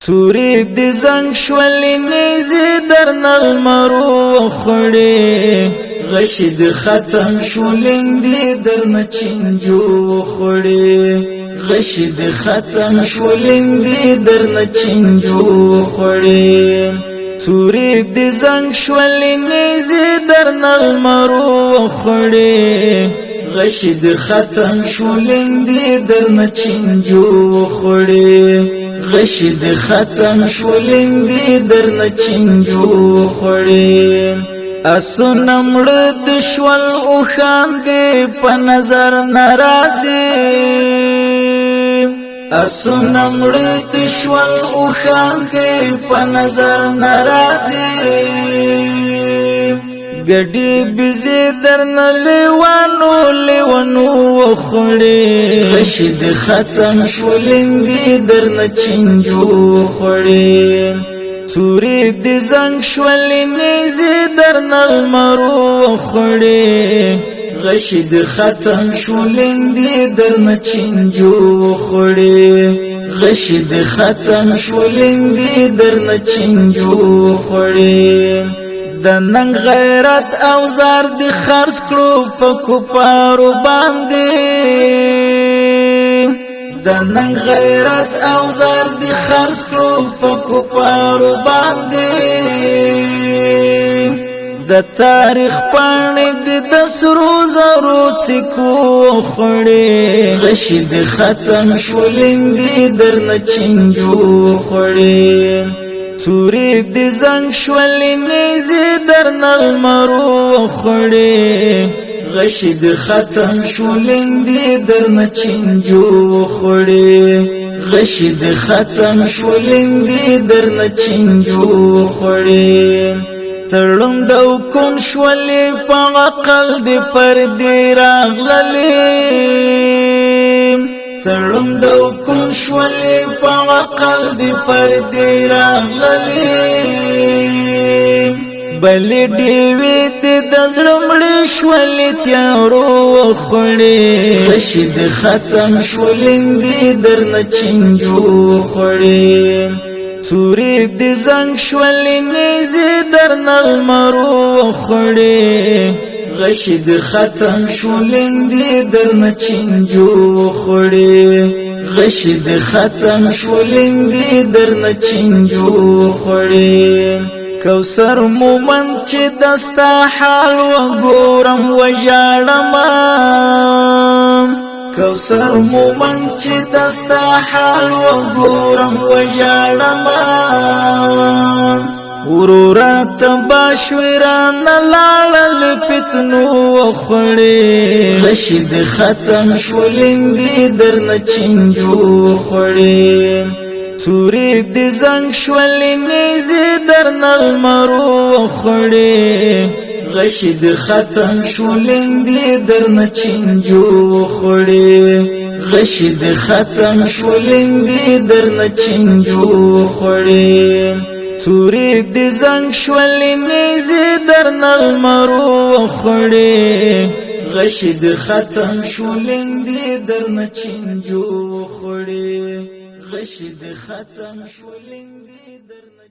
توری دی زنگ شولی نیزی در نلمرو خوڑی غشی دی ختم شولین دی در نچنجو خوڑی غشی دی ختم شولین دی در نچنجو خوڑی توری دی زنگ شولی نیزی در نلمرو خوڑی غشی دی ختم شولین دی در نچنجو خوڑی غشی دی ختم شولین دی در نچنجو خوڑی اسو نمڑ دشول اوخان دی پا نظر نرازی اسو نمڑ دشول اوخان دی پا نظر نرازی گڑی بیزی درن لیوانو خوڑی غشی دی ختم شولین دی درن چنجو خوڑی توری دی زنگ شولی نیزی درن المرو خوڑی غشی دی ختم شولین دی درن چنجو خوڑی غشی دی ختم شولین دی درن چنجو خوڑی د ننګ غیرت او زار دی خرڅ کړو په کوپارو باندې د ننګ غیرت او زار دی خرڅ کړو په کوپارو باندې د تاریخ پاڼې د سرو زرو سکو خوړې غشي د ختم شولین دی درنه چنجو خوړې توری دی زنگ شولی نیزی در نلمرو خوڑی غشی دی ختم شولین دی در نچنجو خوڑی غشی دی ختم شولین دی در نچنجو خوڑی ترلم دو کن شولی پا عقل دی پر دی راغللیم تړم د کوم شولې په عقل دی پر دی راغلې بل دیوی د زړمړې شولې تیارو خوړې غشي د ختم شولین دی درنه چنجو خوړې توری دی زنګ شولې نیزی درنه المرو خوړې غشی دی ختم شولین دی درنه چنجو خوڑی غشی دی ختم شولین دی درنه چنجو خوڑی کوثر مومن چی دستا حال و گورم و جاڑم کوثر مومن چی دستا حال و گورم و جاڑم ورورا تباشویران لالل فتنو خوڑی غشی دی ختم شولین دی درن چنجو خوڑی توری دی زنگ شولی نیزی درن المرو خوڑی غشی دی ختم شولین دی درن چنجو خوڑی غشی دی ختم شولین دی درن چنجو خوڑی توری دی زنگ شولی نیزی درن المرو خوڑی غشی دی ختم شولین دی درن چنجو خوڑی غشی دی ختم شولین دی درن